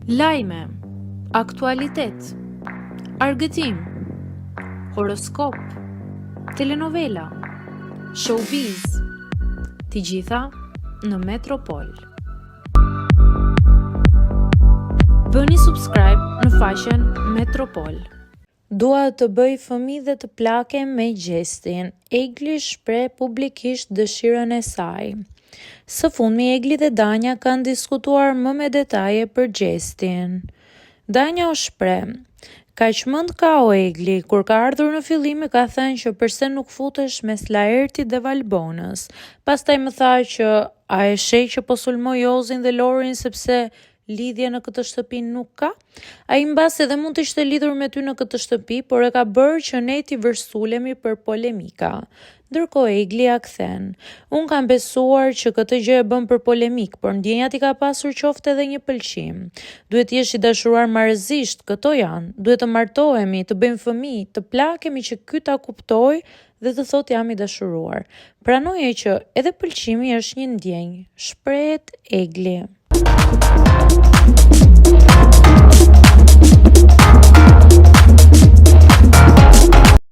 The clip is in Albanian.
Lajme, aktualitet, argëtim, horoskop, telenovela, showbiz, të gjitha në Metropol. Bëni subscribe në faqen Metropol. Dua të bëj fëmijë dhe të plake me Gjestin. Egli shpreh publikisht dëshirën e saj. Së fundmi Egli dhe Danja kanë diskutuar më me detaje për Gjestin. Danja u shpreh: "Kaq mend ka o Egli, kur ka ardhur në fillim ka thënë që pse nuk futesh mes Laertit dhe Valbonës. Pastaj më tha që a e sheh që po sulmoj Ozin dhe Lorin sepse lidhje në këtë shtëpi nuk ka. Ai mbas edhe mund të ishte lidhur me ty në këtë shtëpi, por e ka bërë që ne t'i vërsulemi për polemika." Ndërkohë Egli ia kthen: "Unë kam besuar që këtë gjë e bën për polemik, por ndjenjat i ka pasur qoftë edhe një pëlqim. Duhet jesh i dashuruar marrëzisht, këto janë. Duhet të martohemi, të bëjmë fëmijë, të plakemi që ky ta kuptoj dhe të thotë jam i dashuruar. Pranoje që edhe pëlqimi është një ndjenjë", shprehet Egli.